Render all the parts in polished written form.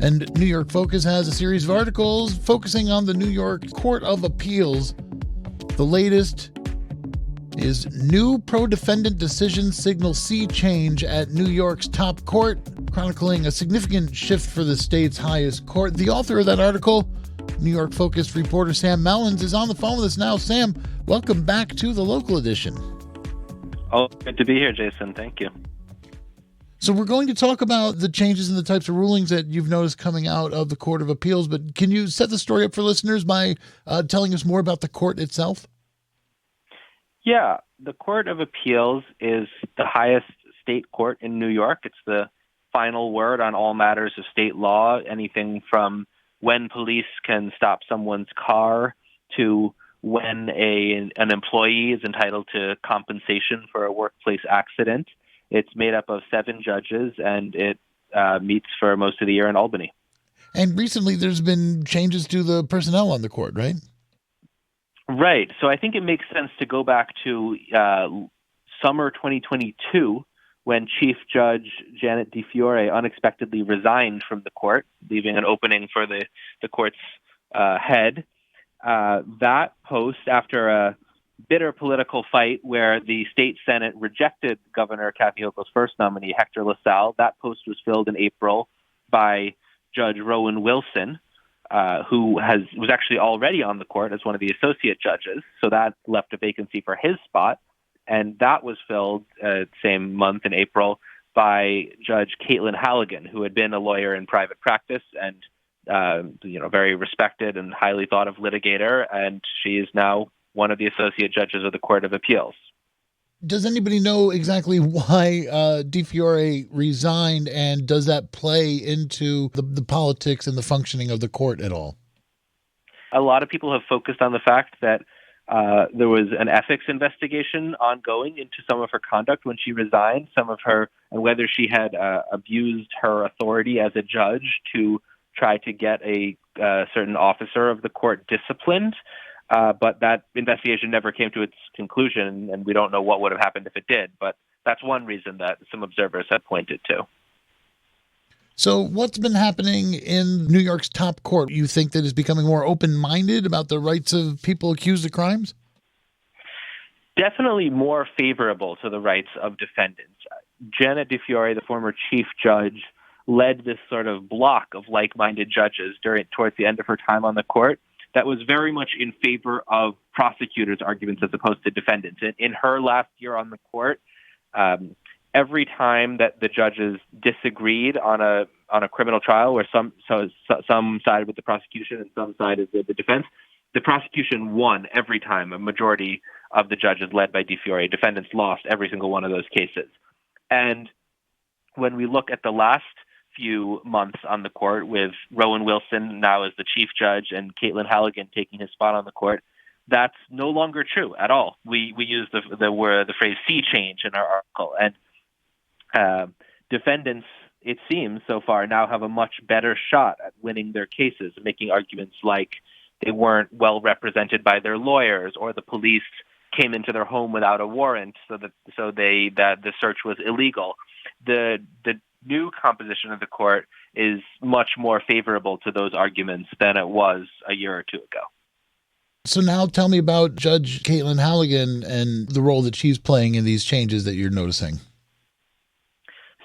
And New York Focus has a series of articles focusing on the New York Court of Appeals. The latest is new pro-defendant decision signal sea change at New York's top court, chronicling a significant shift for the state's highest court. The author of that article, New York Focus reporter Sam Mellins, is on the phone with us now. Sam, welcome back to the local edition. Oh, good to be here, Jason. Thank you. So we're going to talk about the changes in the types of rulings that you've noticed coming out of the Court of Appeals, but can you set the story up for listeners by telling us more about the court itself? Yeah, the Court of Appeals is the highest state court in New York. It's the final word on all matters of state law, anything from when police can stop someone's car to when an employee is entitled to compensation for a workplace accident. It's made up of 7 judges, and it meets for most of the year in Albany. And recently there's been changes to the personnel on the court, right? Right. So I think it makes sense to go back to summer 2022 when Chief Judge Janet Di Fiore unexpectedly resigned from the court, leaving an opening for the court's head. That post, after a bitter political fight where the state Senate rejected Governor Kathy Hochul's first nominee, Hector LaSalle, that post was filled in April by Judge Rowan Wilson, who was actually already on the court as one of the associate judges. So that left a vacancy for his spot. And that was filled same month in April by Judge Halligan, who had been a lawyer in private practice and very respected and highly thought of litigator. And she is now one of the associate judges of the Court of Appeals. Does anybody know exactly why Di Fiore resigned, and does that play into the politics and the functioning of the court at all? A lot of people have focused on the fact that there was an ethics investigation ongoing into some of her conduct when she resigned, and whether she had abused her authority as a judge to try to get a certain officer of the court disciplined. But that investigation never came to its conclusion, and we don't know what would have happened if it did. But that's one reason that some observers have pointed to. So what's been happening in New York's top court? You think that is becoming more open-minded about the rights of people accused of crimes? Definitely more favorable to the rights of defendants. Janet Di Fiore, the former chief judge, led this sort of block of like-minded judges towards the end of her time on the court that was very much in favor of prosecutors' arguments as opposed to defendants. In her last year on the court, every time that the judges disagreed on a criminal trial where some sided with the prosecution and some sided with the defense, the prosecution won every time. A majority of the judges led by Di Fiore, defendants lost every single one of those cases. And when we look at the last few months on the court, with Rowan Wilson now as the chief judge and Halligan taking his spot on the court, that's no longer true at all. We use the phrase "sea change" in our article, and defendants, it seems so far, now have a much better shot at winning their cases, making arguments like they weren't well represented by their lawyers, or the police came into their home without a warrant, so that the search was illegal. The new composition of the court is much more favorable to those arguments than it was a year or two ago. So now tell me about Judge Halligan and the role that she's playing in these changes that you're noticing.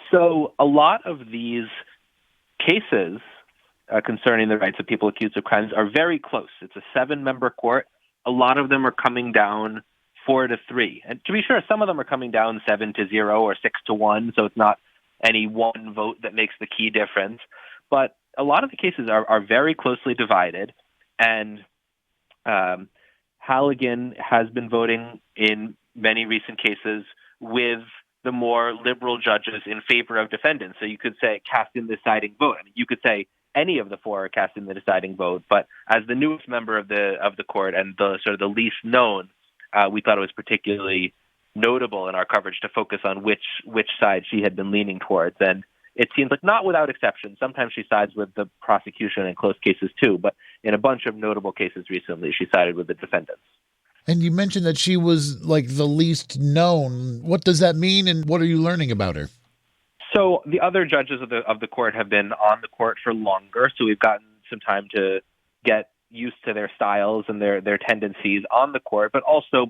So a lot of these cases concerning the rights of people accused of crimes are very close. It's a 7-member court. A lot of them are coming down 4-3. And to be sure, some of them are coming down 7-0 or 6-1, so it's not any one vote that makes the key difference. But a lot of the cases are very closely divided, and Halligan has been voting in many recent cases with the more liberal judges in favor of defendants. So you could say casting the deciding vote. I mean, you could say any of the 4 are casting the deciding vote, but as the newest member of the court and the sort of the least known, we thought it was particularly notable in our coverage to focus on which side she had been leaning towards. And it seems like, not without exception, sometimes she sides with the prosecution in close cases too, but in a bunch of notable cases recently, she sided with the defendants. And you mentioned that she was like the least known. What does that mean, and what are you learning about her? So the other judges of the court have been on the court for longer, so we've gotten some time to get used to their styles and their tendencies on the court, but also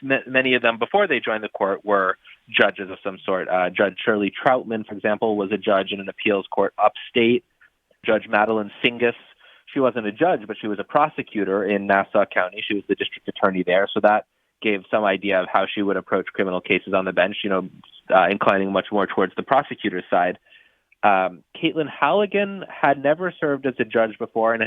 many of them before they joined the court were judges of some sort. Judge Shirley Troutman, for example, was a judge in an appeals court upstate. Judge Madeline Singas, she wasn't a judge, but she was a prosecutor in Nassau County. She was the district attorney there, so that gave some idea of how she would approach criminal cases on the bench, inclining much more towards the prosecutor's side. Caitlin Halligan had never served as a judge before and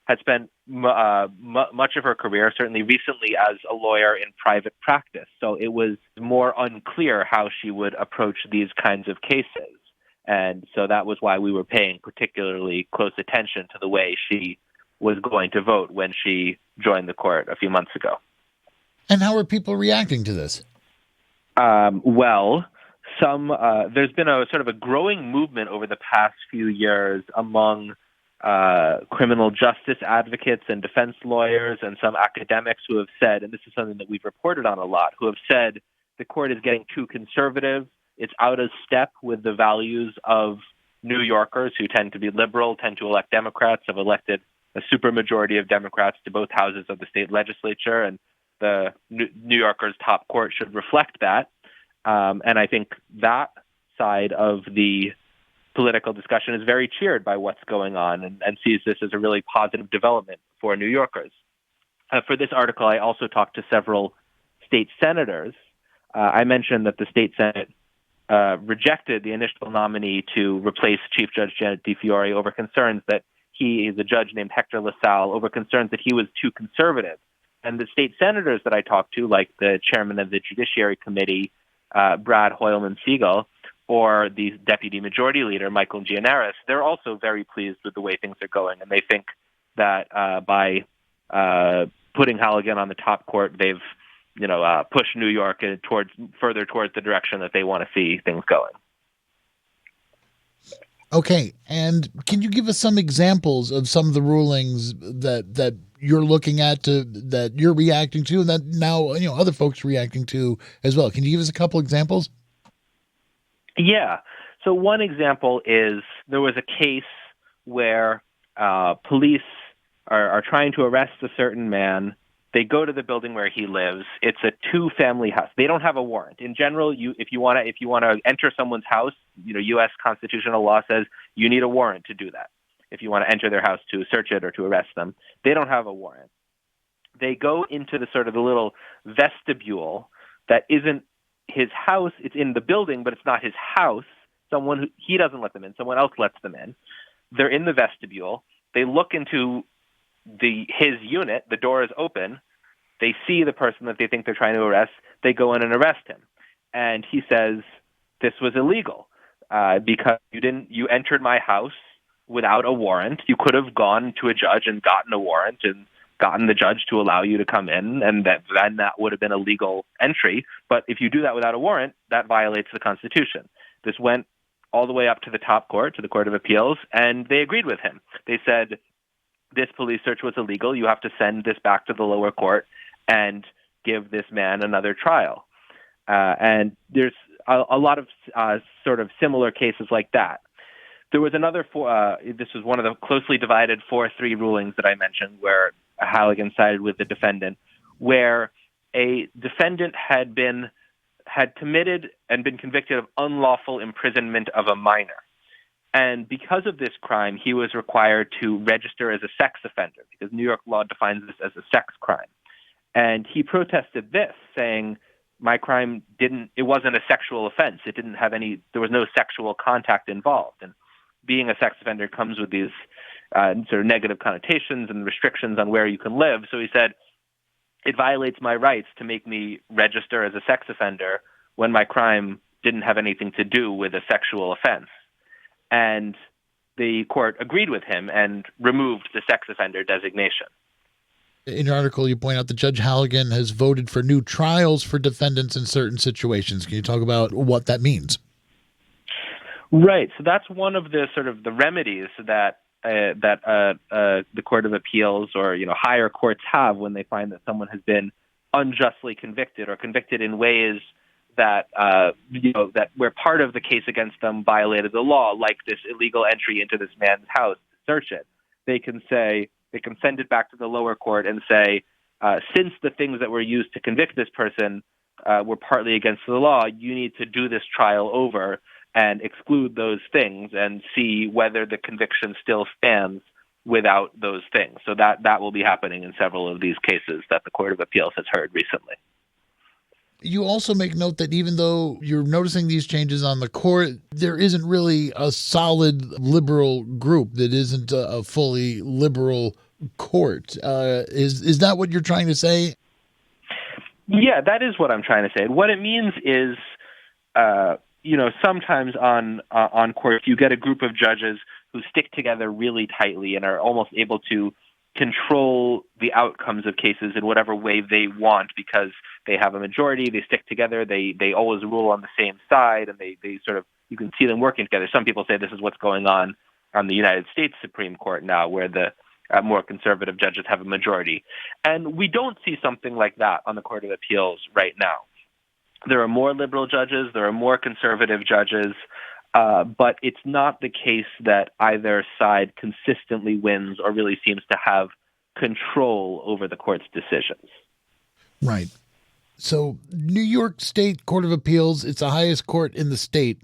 had spent much of her career, certainly recently, as a lawyer in private practice. So it was more unclear how she would approach these kinds of cases. And so that was why we were paying particularly close attention to the way she was going to vote when she joined the court a few months ago. And how are people reacting to this? There's been a sort of a growing movement over the past few years among criminal justice advocates and defense lawyers and some academics who have said, and this is something that we've reported on a lot, who have said the court is getting too conservative. It's out of step with the values of New Yorkers who tend to be liberal, tend to elect Democrats, have elected a supermajority of Democrats to both houses of the state legislature, and the New Yorkers' top court should reflect that. And I think that side of the political discussion is very cheered by what's going on and sees this as a really positive development for New Yorkers. For this article, I also talked to several state senators. I mentioned that the state Senate rejected the initial nominee to replace Chief Judge Janet Di Fiore over concerns that he is a judge named Hector LaSalle, over concerns that he was too conservative. And the state senators that I talked to, like the chairman of the Judiciary Committee, Brad Hoylman-Siegel, or the Deputy Majority Leader, Michael Gianaris, they're also very pleased with the way things are going. And they think that by putting Halligan on the top court, they've pushed New York further towards the direction that they want to see things going. Okay, and can you give us some examples of some of the rulings that you're looking at, that you're reacting to, and that now other folks are reacting to as well? Can you give us a couple examples? Yeah. So one example is there was a case where police are trying to arrest a certain man. They go to the building where he lives. It's a two-family house. They don't have a warrant. In general, if you want to enter someone's house, U.S. constitutional law says you need a warrant to do that. If you want to enter their house to search it or to arrest them, they don't have a warrant. They go into the little vestibule that isn't his house. It's in the building, but it's not his house. He doesn't let them in. Someone else lets them in. They're in the vestibule. They look into his unit. The door is open. They see the person that they think they're trying to arrest. They go in and arrest him. And he says, this was illegal because you entered my house without a warrant. You could have gone to a judge and gotten a warrant and gotten the judge to allow you to come in, and then that would have been a legal entry. But if you do that without a warrant, that violates the Constitution. This went all the way up to the top court, to the Court of Appeals, and they agreed with him. They said, this police search was illegal. You have to send this back to the lower court and give this man another trial. And there's a lot of sort of similar cases like that. There was another, this was one of the closely divided 4-3 rulings that I mentioned, where Halligan sided with the defendant, where a defendant had committed and been convicted of unlawful imprisonment of a minor. And because of this crime, he was required to register as a sex offender, because New York law defines this as a sex crime. And he protested this, saying, my crime it wasn't a sexual offense. There was no sexual contact involved. And being a sex offender comes with these sort of negative connotations and restrictions on where you can live. So he said, it violates my rights to make me register as a sex offender when my crime didn't have anything to do with a sexual offense. And the court agreed with him and removed the sex offender designation. In your article, you point out that Judge Halligan has voted for new trials for defendants in certain situations. Can you talk about what that means? Right. So that's one of the sort of the remedies that the Court of Appeals or higher courts have when they find that someone has been unjustly convicted or convicted in ways that that where part of the case against them violated the law, like this illegal entry into this man's house to search it. They can send it back to the lower court and say, since the things that were used to convict this person were partly against the law, you need to do this trial over and exclude those things and see whether the conviction still stands without those things. So that will be happening in several of these cases that the Court of Appeals has heard recently. You also make note that even though you're noticing these changes on the court, there isn't really a solid liberal group that isn't a fully liberal court. Is that what you're trying to say? Yeah, that is what I'm trying to say. What it means is, sometimes on courts you get a group of judges who stick together really tightly and are almost able to control the outcomes of cases in whatever way they want because they have a majority, they stick together, they always rule on the same side, and they sort of, you can see them working together. Some people say this is what's going on the United States Supreme Court now, where the more conservative judges have a majority. And we don't see something like that on the Court of Appeals right now. There are more liberal judges, there are more conservative judges, but it's not the case that either side consistently wins or really seems to have control over the court's decisions. Right. So New York State Court of Appeals, it's the highest court in the state.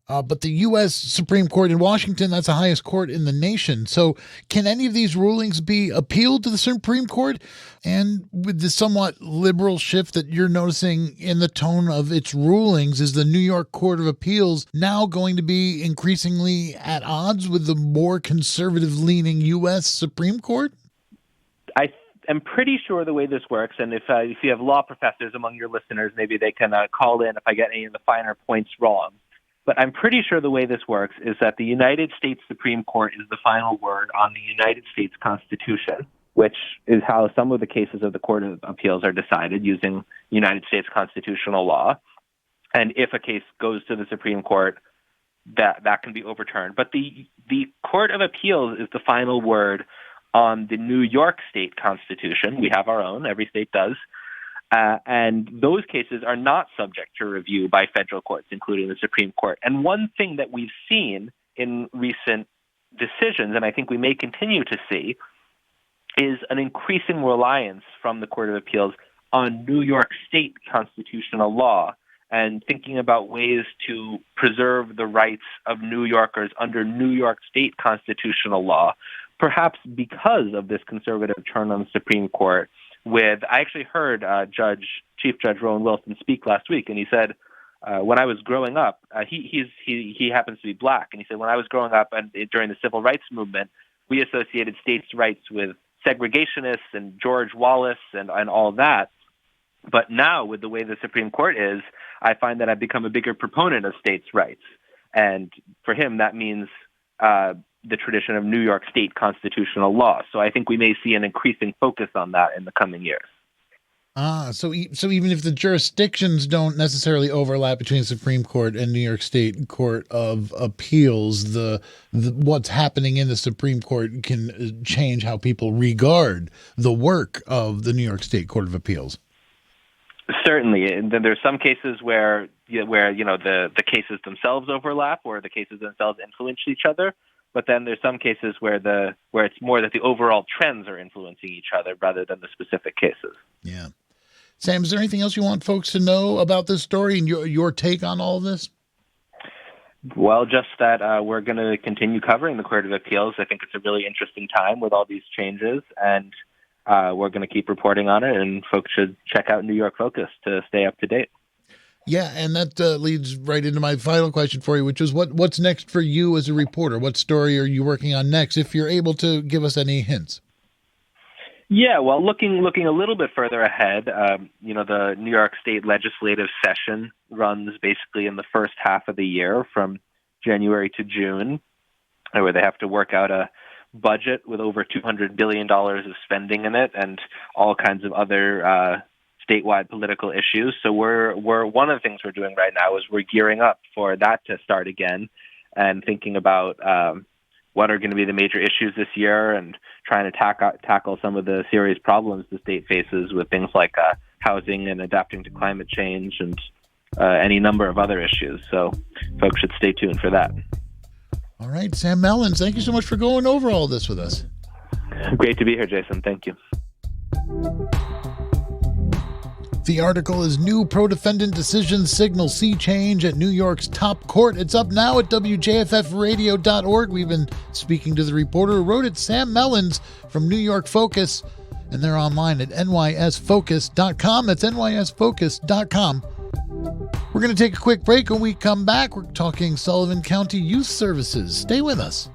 But the U.S. Supreme Court in Washington, that's the highest court in the nation. So can any of these rulings be appealed to the Supreme Court? And with the somewhat liberal shift that you're noticing in the tone of its rulings, is the New York Court of Appeals now going to be increasingly at odds with the more conservative-leaning U.S. Supreme Court? I'm pretty sure the way this works, and if you have law professors among your listeners, maybe they can call in if I get any of the finer points wrong. But I'm pretty sure the way this works is that the United States Supreme Court is the final word on the United States Constitution, which is how some of the cases of the Court of Appeals are decided using United States constitutional law. And if a case goes to the Supreme Court, that can be overturned. But the Court of Appeals is the final word on the New York State Constitution. We have our own, every state does. And those cases are not subject to review by federal courts, including the Supreme Court. And one thing that we've seen in recent decisions, and I think we may continue to see, is an increasing reliance from the Court of Appeals on New York State constitutional law and thinking about ways to preserve the rights of New Yorkers under New York State constitutional law, perhaps because of this conservative turn on the Supreme Court. I actually heard Chief Judge Rowan Wilson speak last week, and he said, when I was growing up, he happens to be black, and he said, when I was growing up and during the civil rights movement, we associated states' rights with segregationists and George Wallace and all that. But now, with the way the Supreme Court is, I find that I've become a bigger proponent of states' rights. And for him, that means the tradition of New York State constitutional law. So I think we may see an increasing focus on that in the coming years. So even if the jurisdictions don't necessarily overlap between the Supreme Court and New York State Court of Appeals, the what's happening in the Supreme Court can change how people regard the work of the New York State Court of Appeals. Certainly, and then there's some cases where the cases themselves overlap, or the cases themselves influence each other. But then there's some cases where it's more that the overall trends are influencing each other rather than the specific cases. Yeah. Sam, is there anything else you want folks to know about this story and your take on all of this? Well, just that we're going to continue covering the Court of Appeals. I think it's a really interesting time with all these changes, and we're going to keep reporting on it, and folks should check out New York Focus to stay up to date. Yeah, and that leads right into my final question for you, which is what's next for you as a reporter? What story are you working on next, if you're able to give us any hints? Yeah, well, looking a little bit further ahead, the New York State legislative session runs basically in the first half of the year from January to June, where they have to work out a budget with over $200 billion of spending in it and all kinds of other statewide political issues. So we're one of the things we're doing right now is we're gearing up for that to start again and thinking about what are going to be the major issues this year and trying to tackle some of the serious problems the state faces with things like housing and adapting to climate change and any number of other issues. So folks should stay tuned for that. All right, Sam Mellins, thank you so much for going over all this with us. Great to be here, Jason. Thank you. The article is New Pro-Defendant Decisions Signal Sea Change at New York's Top Court. It's up now at WJFFradio.org. We've been speaking to the reporter who wrote it, Sam Mellins from New York Focus, and they're online at nysfocus.com. That's nysfocus.com. We're going to take a quick break. When we come back, we're talking Sullivan County Youth Services. Stay with us.